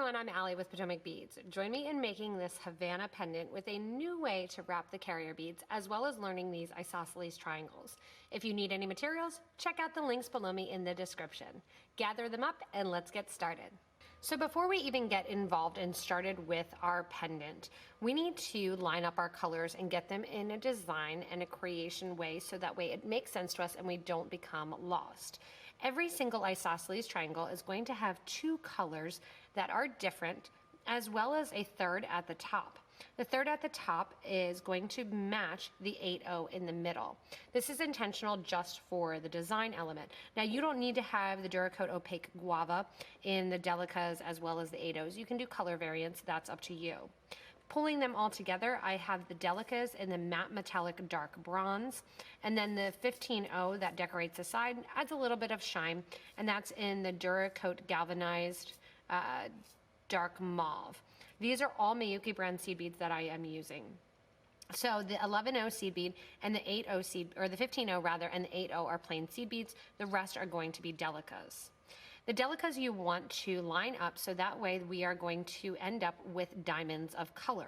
everyone, I'm Allie with Potomac Beads. Join me in making this Havana pendant with a new way to wrap the carrier beads, as well as learning these isosceles triangles. If you need any materials, check out the links below me in the description. Gather them up and let's get started. So before we even get involved and started with our pendant, we need to line up our colors and get them in a design and a creation way so that way it makes sense to us and we don't become lost. Every single isosceles triangle is going to have two colors that are different, as well as a third at the top. The third at the top is going to match the 8-0 in the middle. This is intentional just for the design element. Now you don't need to have the Duracoat Opaque Guava in the Delicas as well as the 8-0s. You can do color variants, that's up to you. Pulling them all together, I have the Delicas in the matte metallic dark bronze, and then the 15-0 that decorates the side adds a little bit of shine, and that's in the Duracoat galvanized dark mauve. These are all Miyuki brand seed beads that I am using. So the 11-0 seed bead and the 8-0 seed, or the 15-0 rather, and the 8-0 are plain seed beads. The rest are going to be Delicas. The Delicas you want to line up so that way we are going to end up with diamonds of color.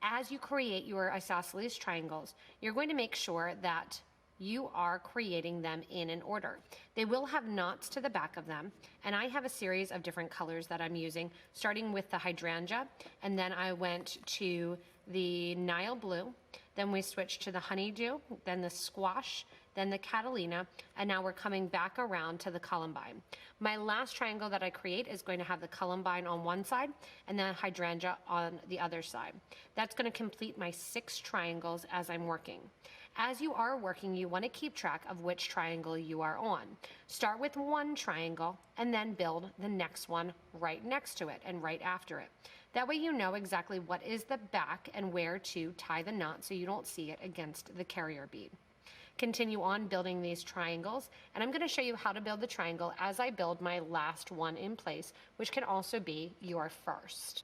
As you create your isosceles triangles, you're going to make sure that you are creating them in an order. They will have knots to the back of them, and I have a series of different colors that I'm using, starting with the Hydrangea, and then I went to the Nile Blue, then we switched to the Honeydew, then the Squash, then the Catalina, and now we're coming back around to the Columbine. My last triangle that I create is going to have the Columbine on one side and then Hydrangea on the other side. That's going to complete my 6 triangles as I'm working. As you are working, you want to keep track of which triangle you are on. Start with one triangle and then build the next one right next to it and right after it. That way you know exactly what is the back and where to tie the knot so you don't see it against the carrier bead. Continue on building these triangles, and I'm going to show you how to build the triangle as I build my last one in place, which can also be your first.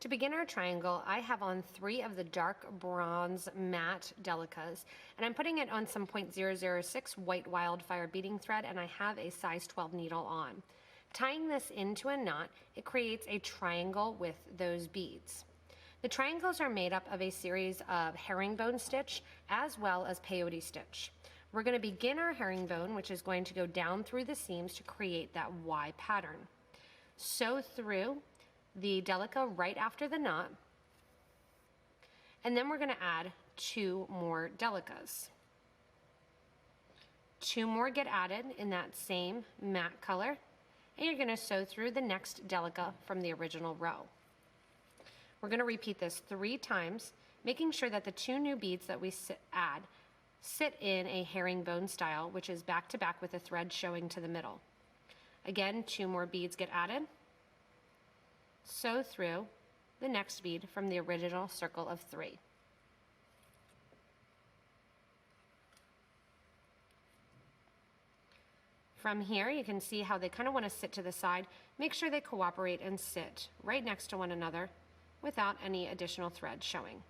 To begin our triangle, I have on 3 of the dark bronze matte Delicas, and I'm putting it on some .006 white wildfire beading thread, and I have a size 12 needle on. Tying this into a knot, it creates a triangle with those beads. The triangles are made up of a series of herringbone stitch as well as peyote stitch. We're going to begin our herringbone, which is going to go down through the seams to create that Y pattern. Sew through the Delica right after the knot, and then we're going to add 2 more Delicas. 2 more get added in that same matte color, and you're going to sew through the next Delica from the original row. We're going to repeat this 3 times, making sure that the 2 new beads that we add sit in a herringbone style, which is back to back with a thread showing to the middle. Again, 2 more beads get added. Sew through the next bead from the original circle of 3. From here, you can see how they kind of want to sit to the side. Make sure they cooperate and sit right next to one another without any additional thread showing.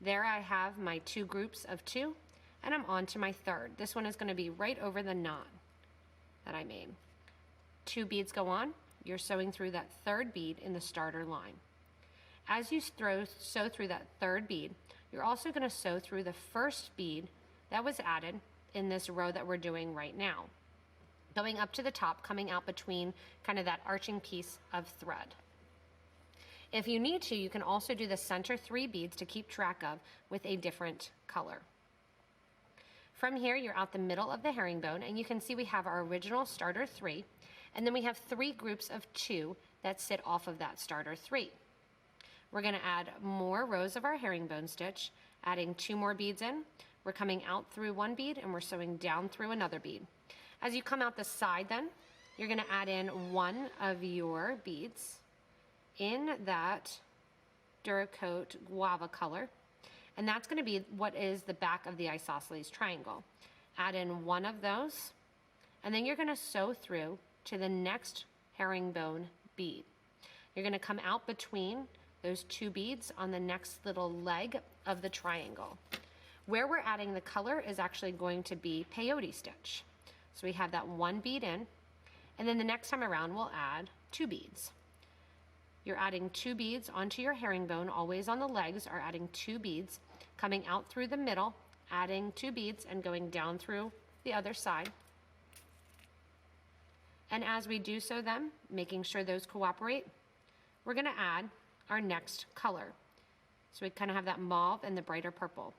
There I have my 2 groups of 2, and I'm on to my third. This one is going to be right over the knot that I made. 2 beads go on. You're sewing through that 3rd bead in the starter line. As you sew through that 3rd bead, you're also going to sew through the 1st bead that was added in this row that we're doing right now, going up to the top, coming out between kind of that arching piece of thread. If you need to, you can also do the center 3 beads to keep track of with a different color. From here, you're out the middle of the herringbone, and you can see we have our original starter 3, and then we have 3 groups of 2 that sit off of that starter 3. We're going to add more rows of our herringbone stitch, adding 2 more beads in. We're coming out through 1 bead, and we're sewing down through another bead. As you come out the side then, you're going to add in 1 of your beads in that Duracoat guava color, and that's going to be what is the back of the isosceles triangle. Add in 1 of those, and then you're going to sew through to the next herringbone bead. You're going to come out between those 2 beads on the next little leg of the triangle. Where we're adding the color is actually going to be peyote stitch. So we have that 1 bead in, and then the next time around we'll add 2 beads. You're adding 2 beads onto your herringbone, always on the legs are adding 2 beads, coming out through the middle, adding 2 beads and going down through the other side. And as we do so then, making sure those cooperate, we're gonna add our next color. So we kind of have that mauve and the brighter purple.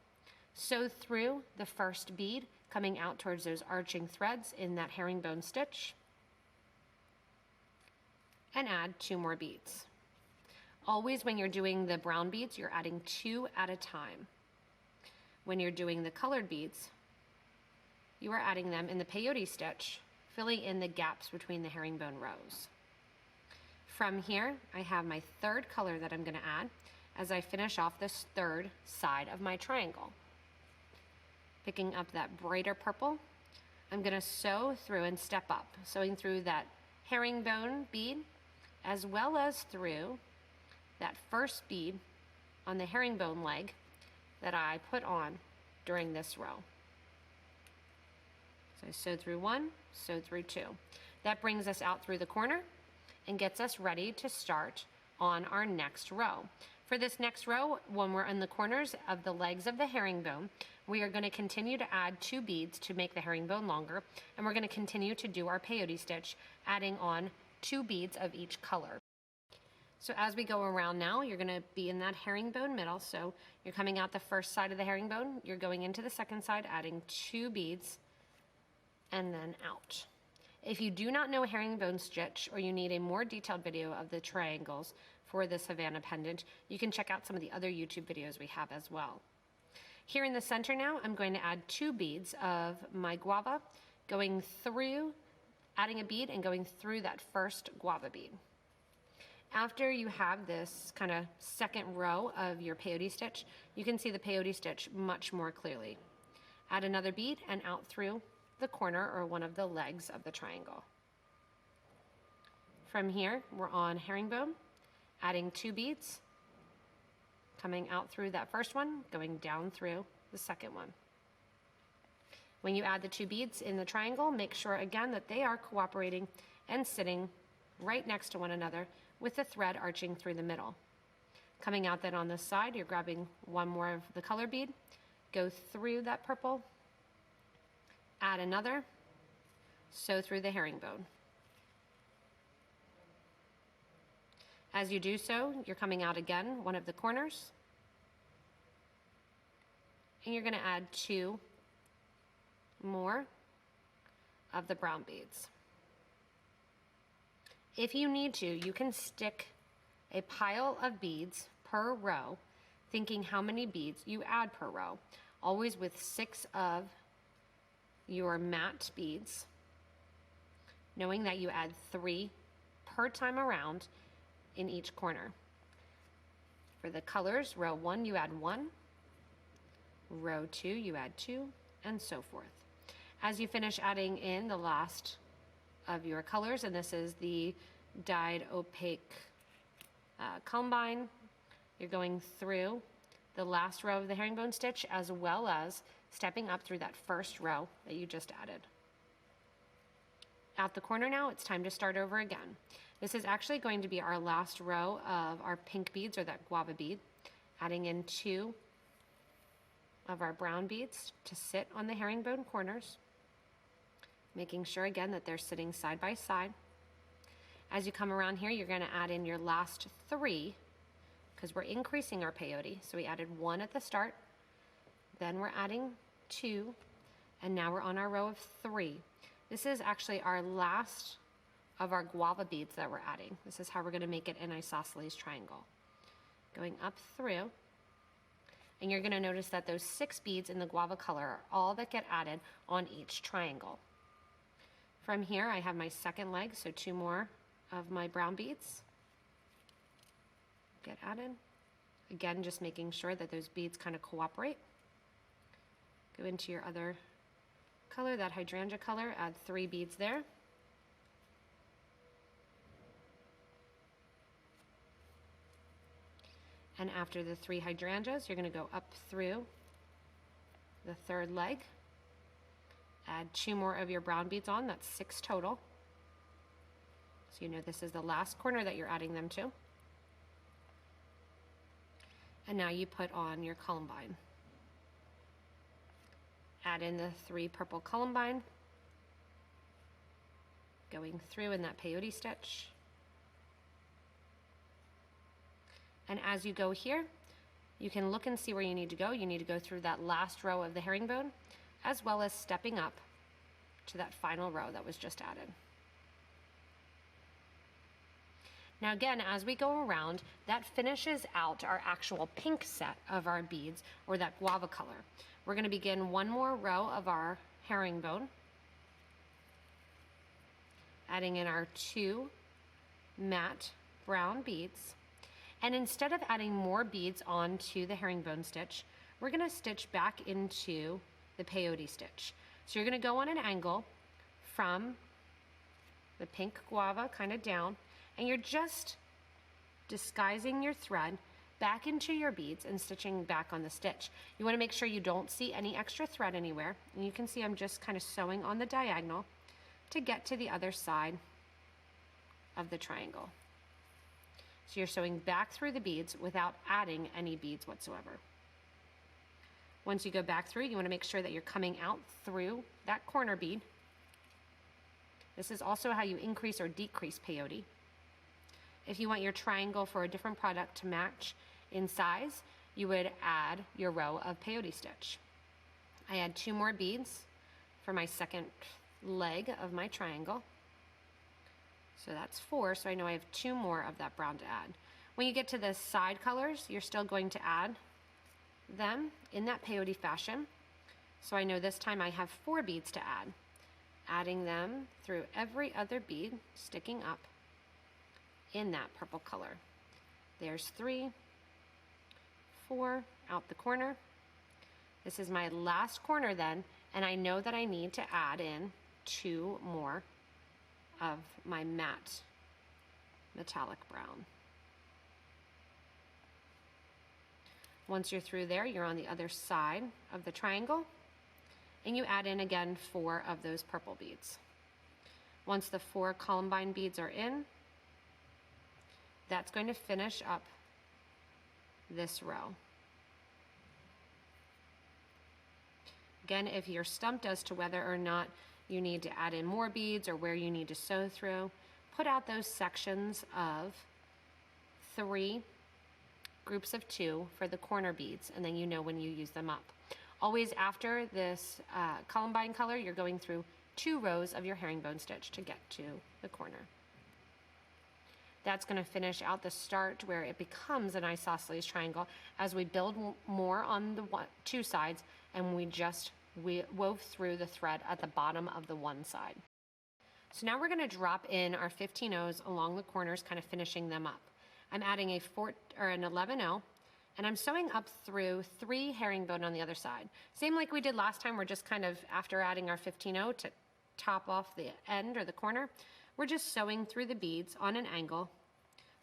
Sew through the first bead, coming out towards those arching threads in that herringbone stitch, and add 2 more beads. Always when you're doing the brown beads, you're adding 2 at a time. When you're doing the colored beads, you are adding them in the peyote stitch, filling in the gaps between the herringbone rows. From here, I have my 3rd color that I'm going to add as I finish off this 3rd side of my triangle. Picking up that brighter purple, I'm going to sew through and step up, sewing through that herringbone bead as well as through that first bead on the herringbone leg that I put on during this row. So I sewed through 1, sewed through 2. That brings us out through the corner and gets us ready to start on our next row. For this next row, when we're in the corners of the legs of the herringbone, we are going to continue to add 2 beads to make the herringbone longer, and we're going to continue to do our peyote stitch, adding on 2 beads of each color. So as we go around now, you're going to be in that herringbone middle. So you're coming out the first side of the herringbone, you're going into the second side, adding 2 beads, and then out. If you do not know a herringbone stitch, or you need a more detailed video of the triangles for this Havana pendant, you can check out some of the other YouTube videos we have as well. Here in the center now, I'm going to add 2 beads of my guava, going through, adding a bead and going through that first guava bead. After you have this kind of second row of your peyote stitch, you can see the peyote stitch much more clearly. Add another bead and out through the corner or one of the legs of the triangle. From here, we're on herringbone, adding 2 beads, coming out through that first one, going down through the second one. When you add the 2 beads in the triangle, make sure again that they are cooperating and sitting right next to one another with the thread arching through the middle. Coming out then on this side, you're grabbing 1 more of the color bead, go through that purple, add another, sew through the herringbone. As you do so, you're coming out again, one of the corners, and you're going to add 2 more of the brown beads. If you need to, you can stick a pile of beads per row, thinking how many beads you add per row, always with 6 of your matte beads, knowing that you add 3 per time around in each corner. For the colors, row 1 you add 1, row 2 you add 2, and so forth. As you finish adding in the last of your colors, and this is the dyed opaque Columbine, you're going through the last row of the herringbone stitch as well as stepping up through that first row that you just added. Out the corner now, it's time to start over again. This is actually going to be our last row of our pink beads, or that guava bead, adding in 2 of our brown beads to sit on the herringbone corners, making sure again that they're sitting side by side. As you come around here, you're going to add in your last 3 because we're increasing our peyote. So we added 1 at the start, then we're adding 2, and now we're on our row of 3. This is actually our last of our guava beads that we're adding. This is how we're going to make it an isosceles triangle. Going up through, and you're going to notice that those 6 beads in the guava color are all that get added on each triangle. From here, I have my second leg, so 2 more of my brown beads get added. Again, just making sure that those beads kind of cooperate. Go into your other color, that hydrangea color, add 3 beads there. And after the 3 hydrangeas, you're going to go up through the 3rd leg, add 2 more of your brown beads on, that's 6 total. So you know this is the last corner that you're adding them to. And now you put on your Columbine. Add in the 3 purple Columbine, going through in that peyote stitch. And as you go here, you can look and see where you need to go. You need to go through that last row of the herringbone, as well as stepping up to that final row that was just added. Now again, as we go around, that finishes out our actual pink set of our beads, or that guava color. We're going to begin one more row of our herringbone, adding in our 2 matte brown beads. And instead of adding more beads onto the herringbone stitch, we're going to stitch back into the peyote stitch. So you're going to go on an angle from the pink guava kind of down, and you're just disguising your thread back into your beads and stitching back on the stitch. You want to make sure you don't see any extra thread anywhere. And you can see I'm just kind of sewing on the diagonal to get to the other side of the triangle. So you're sewing back through the beads without adding any beads whatsoever. Once you go back through, you want to make sure that you're coming out through that corner bead. This is also how you increase or decrease peyote. If you want your triangle for a different product to match in size, you would add your row of peyote stitch. I add 2 more beads for my second leg of my triangle. So that's 4, so I know I have 2 more of that brown to add. When you get to the side colors, you're still going to add them in that peyote fashion. So I know this time I have 4 beads to add, adding them through every other bead, sticking up in that purple color. There's 3, 4 out the corner. This is my last corner then, and I know that I need to add in 2 more of my matte metallic brown. Once you're through there, you're on the other side of the triangle, and you add in again 4 of those purple beads. Once the 4 Columbine beads are in, that's going to finish up this row. Again, if you're stumped as to whether or not you need to add in more beads or where you need to sew through, put out those sections of 3 groups of 2 for the corner beads, and then you know when you use them up. Always after this Columbine color, you're going through 2 rows of your herringbone stitch to get to the corner. That's going to finish out the start where it becomes an isosceles triangle as we build more on the 2 sides, and we wove through the thread at the bottom of the one side. So now we're going to drop in our 15-0s along the corners, kind of finishing them up. I'm adding an 11-0, and I'm sewing up through 3 herringbone on the other side. Same like we did last time, we're just kind of, after adding our 15-0 to top off the end or the corner, we're just sewing through the beads on an angle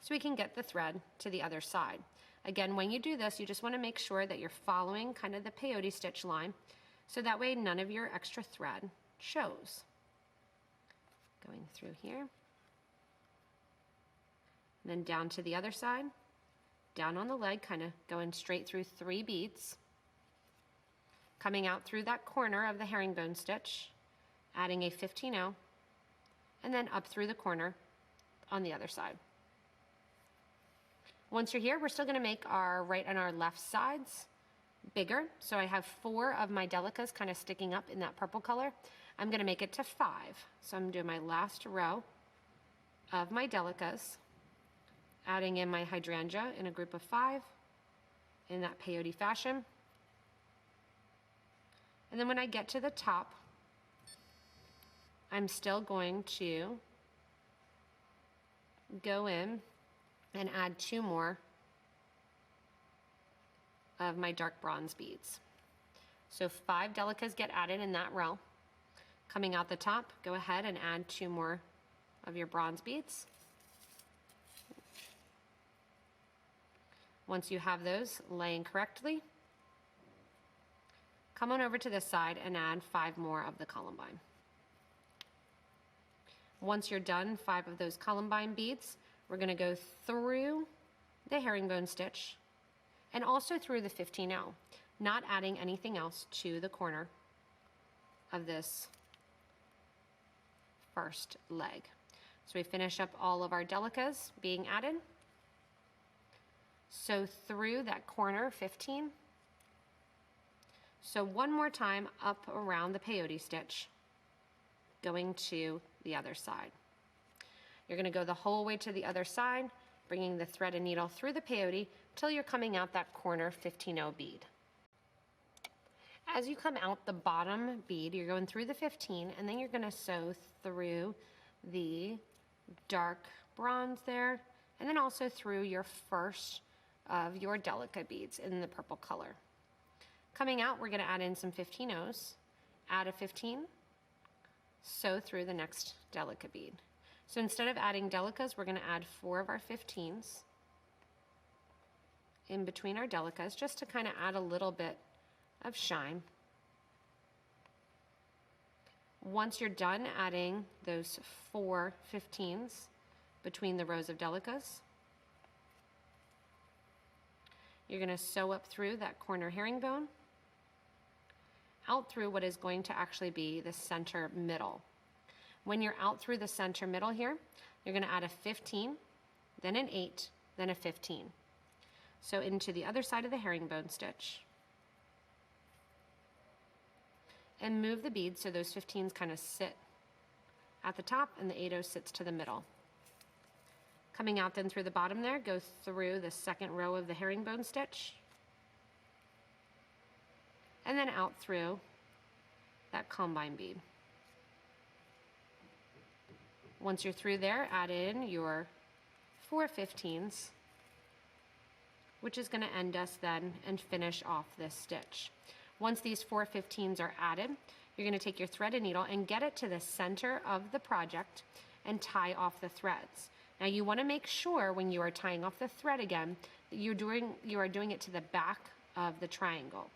so we can get the thread to the other side. Again, when you do this, you just want to make sure that you're following kind of the peyote stitch line, so that way none of your extra thread shows. Going through here. And then down to the other side, down on the leg, kind of going straight through 3 beads, coming out through that corner of the herringbone stitch, adding a 15-0, and then up through the corner on the other side. Once you're here, we're still going to make our right and our left sides bigger. So I have 4 of my Delicas kind of sticking up in that purple color. I'm going to make it to 5. So I'm doing my last row of my Delicas, adding in my Hydrangea in a group of 5 in that peyote fashion. And then when I get to the top, I'm still going to go in and add 2 more of my dark bronze beads. So 5 Delicas get added in that row. Coming out the top, go ahead and add 2 more of your bronze beads. Once you have those laying correctly, come on over to this side and add 5 more of the Columbine. Once you're done 5 of those Columbine beads, we're going to go through the herringbone stitch, and also through the 15-0, not adding anything else to the corner of this first leg. So we finish up all of our Delicas being added. So through that corner 15. So one more time up around the peyote stitch, going to the other side. You're going to go the whole way to the other side, bringing the thread and needle through the peyote till you're coming out that corner 15-0 bead. As you come out the bottom bead, you're going through the 15, and then you're going to sew through the dark bronze there, and then also through your first of your Delica beads in the purple color. Coming out, we're going to add in some 15-0s, add a 15, sew through the next Delica bead. So instead of adding Delicas, we're going to add 4 of our 15s in between our Delicas, just to kind of add a little bit of shine. Once you're done adding those 4 15s between the rows of Delicas, you're going to sew up through that corner herringbone, out through what is going to actually be the center middle. When you're out through the center middle here, you're going to add a 15, then an 8, then a 15. So into the other side of the herringbone stitch, and move the beads so those 15s kind of sit at the top and the 8-0 sits to the middle. Coming out then through the bottom there, go through the second row of the herringbone stitch, and then out through that Columbine bead. Once you're through there, add in your 4 15s, which is going to end us then and finish off this stitch. Once these 4 15s are added, you're going to take your thread and needle and get it to the center of the project and tie off the threads. Now you want to make sure when you are tying off the thread again that you are doing it to the back of the triangle.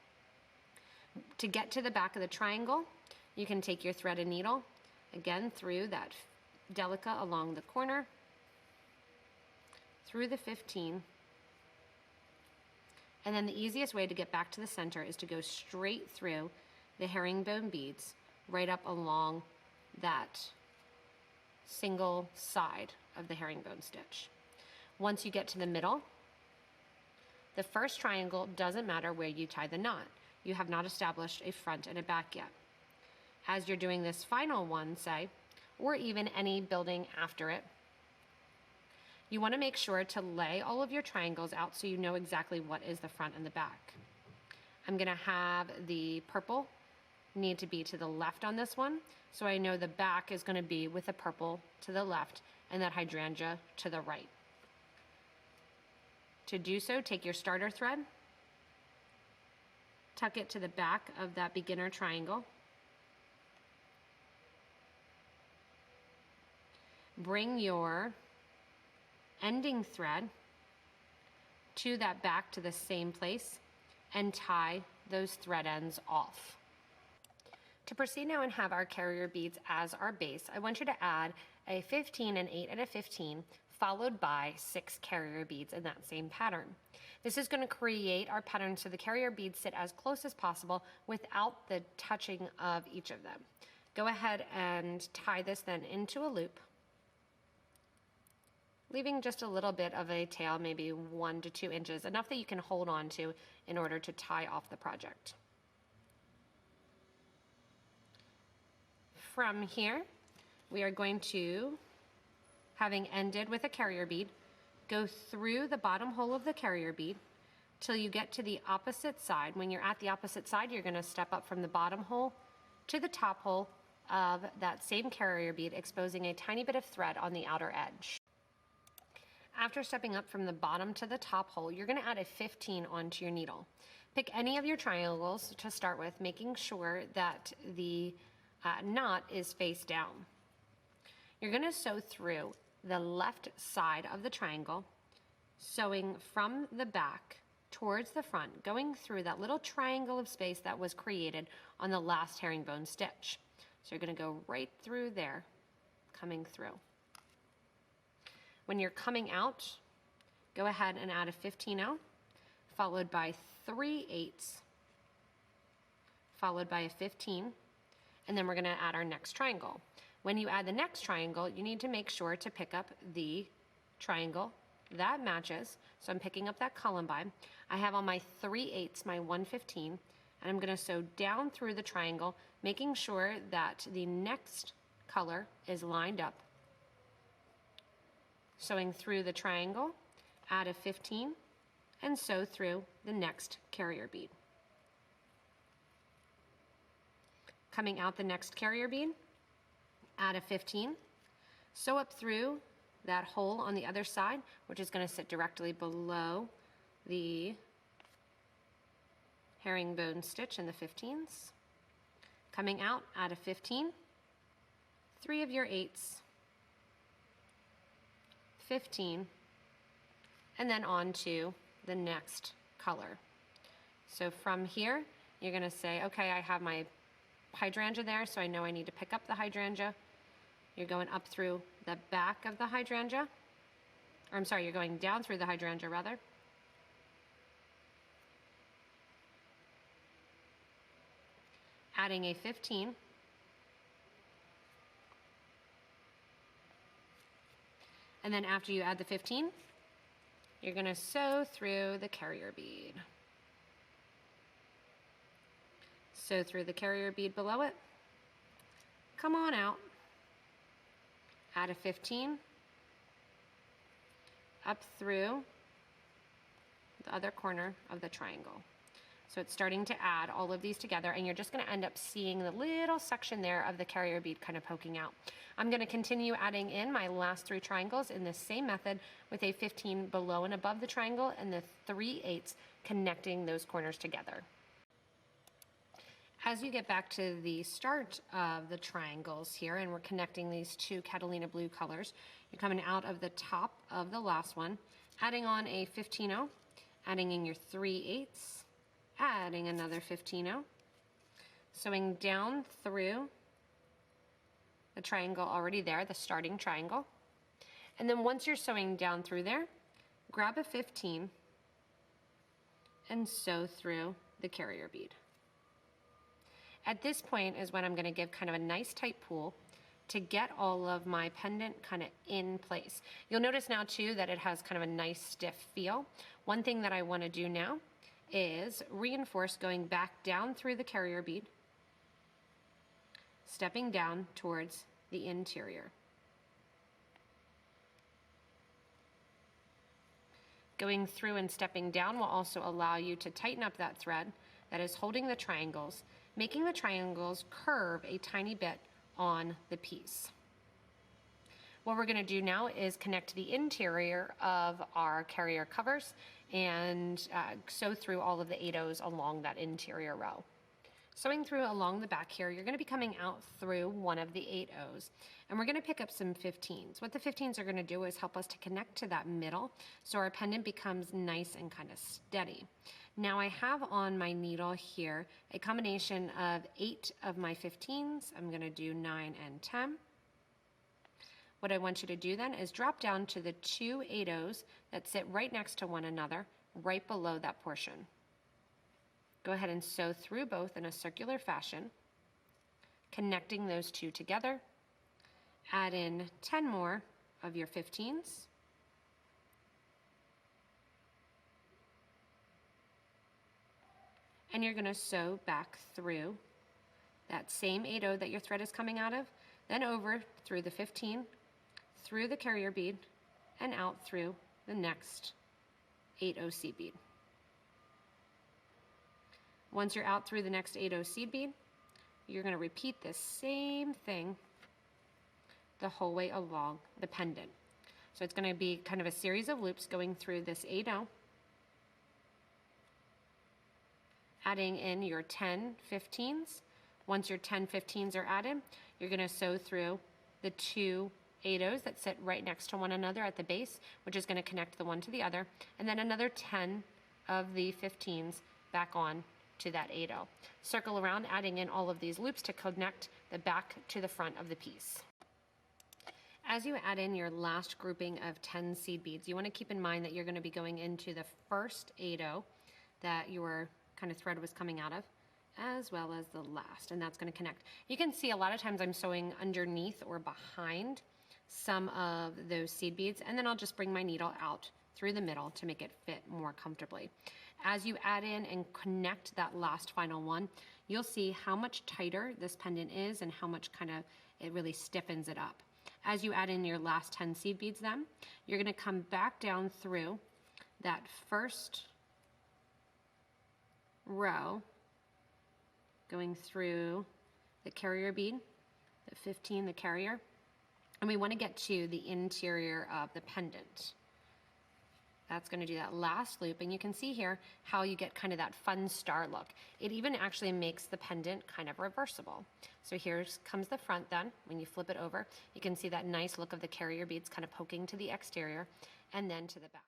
To get to the back of the triangle, you can take your thread and needle again through that Delica along the corner, through the 15, and then the easiest way to get back to the center is to go straight through the herringbone beads right up along that single side of the herringbone stitch. Once you get to the middle, the first triangle doesn't matter where you tie the knot. You have not established a front and a back yet. As you're doing this final one, say, or even any building after it, you want to make sure to lay all of your triangles out so you know exactly what is the front and the back. I'm going to have the purple need to be to the left on this one, so I know the back is going to be with the purple to the left and that hydrangea to the right. To do so, take your starter thread, tuck it to the back of that beginner triangle, bring your ending thread to that back to the same place and tie those thread ends off. To proceed now and have our carrier beads as our base, I want you to add a 15, an 8, and a 15, followed by 6 carrier beads in that same pattern. This is going to create our pattern so the carrier beads sit as close as possible without the touching of each of them. Go ahead and tie this then into a loop, leaving just a little bit of a tail, maybe 1 to 2 inches, enough that you can hold on to in order to tie off the project. From here, we are going to, having ended with a carrier bead, go through the bottom hole of the carrier bead till you get to the opposite side. When you're at the opposite side, you're going to step up from the bottom hole to the top hole of that same carrier bead, exposing a tiny bit of thread on the outer edge. After stepping up from the bottom to the top hole, you're going to add a 15 onto your needle. Pick any of your triangles to start with, making sure that the knot is face down. You're going to sew through the left side of the triangle, sewing from the back towards the front, going through that little triangle of space that was created on the last herringbone stitch. So you're going to go right through there, coming through. When you're coming out, go ahead and add a 15-0, followed by 3/8, followed by a 15, and then we're going to add our next triangle. When you add the next triangle, you need to make sure to pick up the triangle that matches. So I'm picking up that Columbine. I have on my 3/8, my 115, and I'm going to sew down through the triangle, making sure that the next color is lined up. Sewing through the triangle, add a 15, and sew through the next carrier bead. Coming out the next carrier bead, add a 15, sew up through that hole on the other side, which is going to sit directly below the herringbone stitch in the 15s. Coming out, add a 15, 3 of your 8s, 15, and then on to the next color. So from here, you're going to say, okay, I have my hydrangea there, so I know I need to pick up the hydrangea. You're going up through the back of the hydrangea, or I'm sorry, you're going down through the hydrangea rather. Adding a 15. And then after you add the 15, you're going to sew through the carrier bead. Sew through the carrier bead below it. Come on out. Add a 15. Up through the other corner of the triangle. So it's starting to add all of these together, and you're just going to end up seeing the little section there of the carrier bead kind of poking out. I'm going to continue adding in my last 3 triangles in the same method with a 15 below and above the triangle and the 3/8 connecting those corners together. As you get back to the start of the triangles here, and we're connecting these 2 Catalina blue colors, you're coming out of the top of the last one, adding on a 15-0, adding in your 3/8, adding another 15-0, sewing down through the triangle already there, the starting triangle. And then once you're sewing down through there, grab a 15 and sew through the carrier bead. At this point is when I'm going to give kind of a nice tight pull to get all of my pendant kind of in place. You'll notice now too that it has kind of a nice stiff feel. One thing that I want to do now is reinforce going back down through the carrier bead, stepping down towards the interior. Going through and stepping down will also allow you to tighten up that thread that is holding the triangles, making the triangles curve a tiny bit on the piece. What we're going to do now is connect the interior of our carrier covers and sew through all of the 8/0s along that interior row. Sewing through along the back here, you're going to be coming out through one of the 8/0s, and we're going to pick up some 15s. What the 15s are going to do is help us to connect to that middle so our pendant becomes nice and kind of steady. Now I have on my needle here a combination of 8 of my 15s. I'm going to do 9 and 10. What I want you to do then is drop down to the 2 8/0s that sit right next to one another, right below that portion. Go ahead and sew through both in a circular fashion, connecting those 2 together. Add in 10 more of your 15s. And you're going to sew back through that same 8/0 that your thread is coming out of, then over through the 15, through the carrier bead, and out through the next 8/0 seed bead. Once you're out through the next 8/0 seed bead, you're going to repeat this same thing the whole way along the pendant. So it's going to be kind of a series of loops going through this 8/0, adding in your 10 15s. Once your 10 15s are added, you're going to sew through the 2 8/0s that sit right next to one another at the base, which is going to connect the one to the other, and then another 10 of the 15s back on to that 8/0. Circle around, adding in all of these loops to connect the back to the front of the piece. As you add in your last grouping of 10 seed beads, you want to keep in mind that you're going to be going into the first 8/0 that your kind of thread was coming out of, as well as the last, and that's going to connect. You can see a lot of times I'm sewing underneath or behind some of those seed beads, and then I'll just bring my needle out through the middle to make it fit more comfortably. As you add in and connect that last final one, you'll see how much tighter this pendant is and how much kind of it really stiffens it up. As you add in your last 10 seed beads then, you're going to come back down through that first row, going through the carrier bead, the 15, the carrier, and we want to get to the interior of the pendant. That's going to do that last loop, and you can see here how you get kind of that fun star look. It even actually makes the pendant kind of reversible. So here comes the front then. When you flip it over, you can see that nice look of the carrier beads kind of poking to the exterior and then to the back.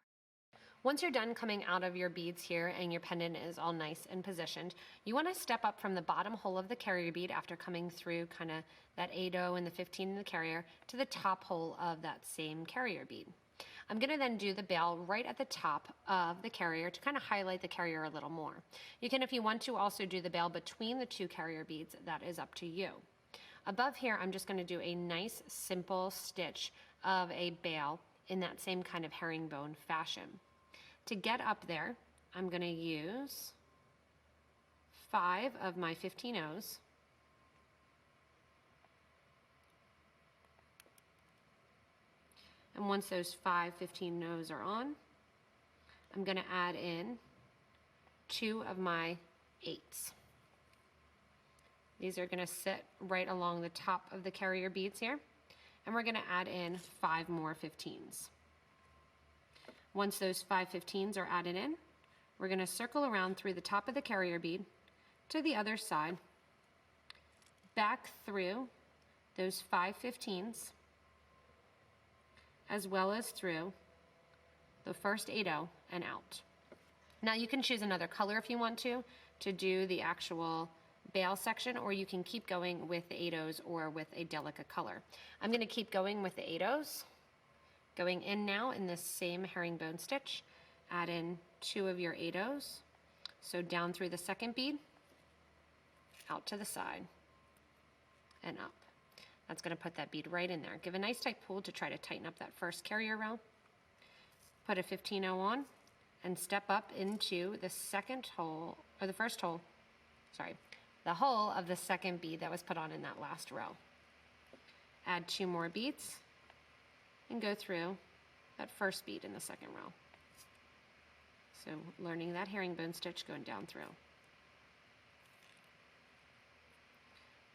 Once you're done coming out of your beads here and your pendant is all nice and positioned, you want to step up from the bottom hole of the carrier bead after coming through kind of that 8-0 and the 15 in the carrier to the top hole of that same carrier bead. I'm going to then do the bail right at the top of the carrier to kind of highlight the carrier a little more. You can, if you want to, also do the bail between the two carrier beads. That is up to you. Above here, I'm just going to do a nice simple stitch of a bail in that same kind of herringbone fashion. To get up there, I'm going to use 5 of my 15 O's. And once those 5 15 O's are on, I'm going to add in 2 of my 8s. These are going to sit right along the top of the carrier beads here, and we're going to add in 5 more 15s. Once those 5 15s are added in, we're going to circle around through the top of the carrier bead to the other side, back through those 5 15s, as well as through the first 8-0 and out. Now you can choose another color if you want to do the actual bail section, or you can keep going with the 8-0s or with a Delica color. I'm going to keep going with the 8-0s. Going in now in this same herringbone stitch, add in 2 of your 8-0s. So down through the second bead, out to the side, and up. That's going to put that bead right in there. Give a nice tight pull to try to tighten up that first carrier row. Put a 15-0 on and step up into the second hole, or the first hole, sorry, the hole of the second bead that was put on in that last row. Add 2 more beads and go through that first bead in the second row. So learning that herringbone stitch, going down through.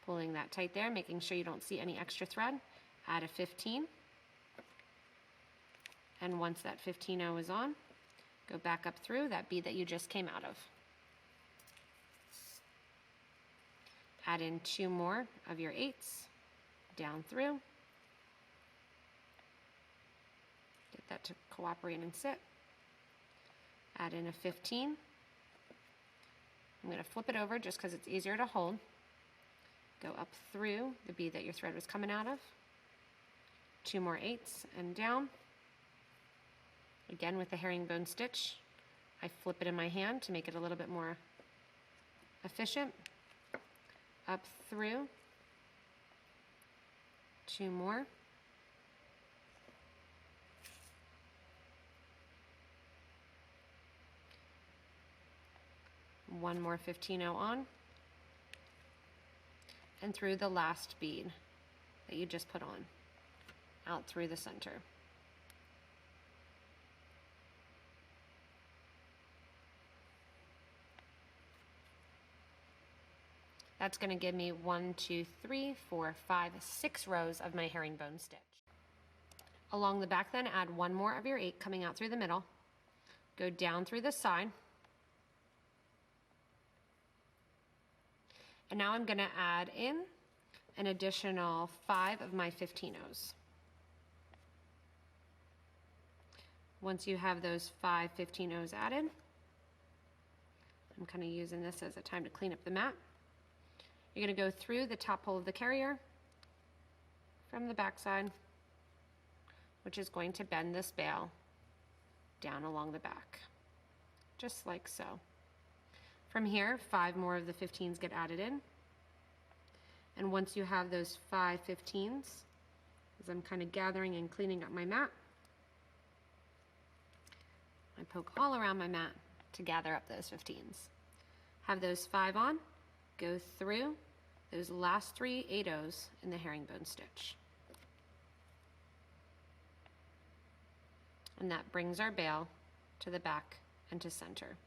Pulling that tight there, making sure you don't see any extra thread. Add a 15. And once that 15-0 is on, go back up through that bead that you just came out of. Add in 2 more of your 8s, down through. Get that to cooperate and sit. Add in a 15. I'm going to flip it over just because it's easier to hold. Go up through the bead that your thread was coming out of. 2 more 8s and down. Again with the herringbone stitch, I flip it in my hand to make it a little bit more efficient. Up through. 2 more. One more 15-0 on, and through the last bead that you just put on, out through the center. That's going to give me 1, 2, 3, 4, 5, 6 rows of my herringbone stitch. Along the back then, add 1 more of your 8 coming out through the middle. Go down through the side. And now I'm going to add in an additional 5 of my 15-0s. Once you have those 5 15-0s added, I'm kind of using this as a time to clean up the mat. You're going to go through the top hole of the carrier from the back side, which is going to bend this bail down along the back, just like so. From here, 5 more of the 15s get added in. And once you have those 5 15s, as I'm kind of gathering and cleaning up my mat, I poke all around my mat to gather up those 15s. Have those 5 on, go through those last 3 8/0s in the herringbone stitch. And that brings our bail to the back and to center.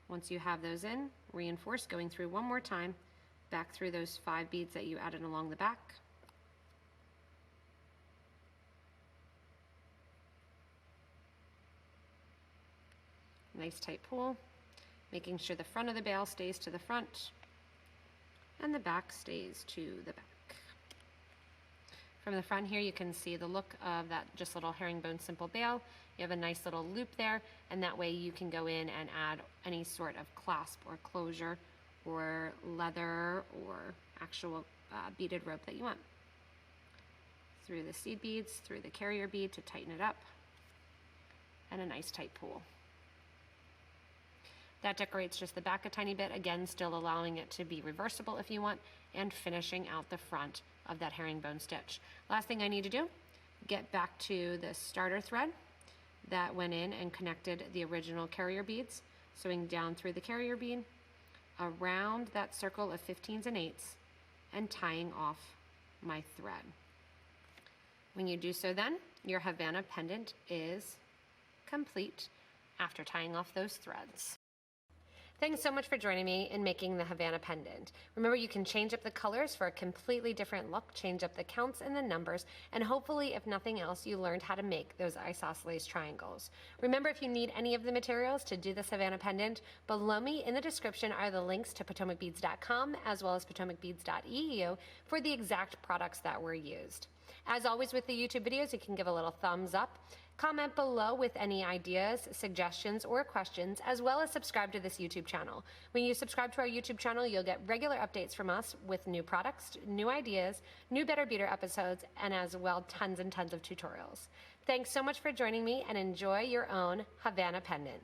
Once you have those in, reinforce going through one more time, back through those 5 beads that you added along the back. Nice tight pull, making sure the front of the bail stays to the front and the back stays to the back. From the front here, you can see the look of that just little herringbone simple bail. You have a nice little loop there, and that way you can go in and add any sort of clasp or closure or leather or actual beaded rope that you want. Through the seed beads, through the carrier bead to tighten it up, and a nice tight pull. That decorates just the back a tiny bit, again still allowing it to be reversible if you want, and finishing out the front of that herringbone stitch. Last thing I need to do, get back to the starter thread that went in and connected the original carrier beads, sewing down through the carrier bead, around that circle of 15s and 8s, and tying off my thread. When you do so then, your Havana pendant is complete after tying off those threads. Thanks so much for joining me in making the Havana pendant. Remember, you can change up the colors for a completely different look, change up the counts and the numbers, and hopefully, if nothing else, you learned how to make those isosceles triangles. Remember, if you need any of the materials to do this Havana pendant, below me in the description are the links to PotomacBeads.com as well as PotomacBeads.eu for the exact products that were used. As always with the YouTube videos, you can give a little thumbs up. Comment below with any ideas, suggestions, or questions, as well as subscribe to this YouTube channel. When you subscribe to our YouTube channel, you'll get regular updates from us with new products, new ideas, new Better Beater episodes, and as well tons and tons of tutorials. Thanks so much for joining me, and enjoy your own Havana pendant.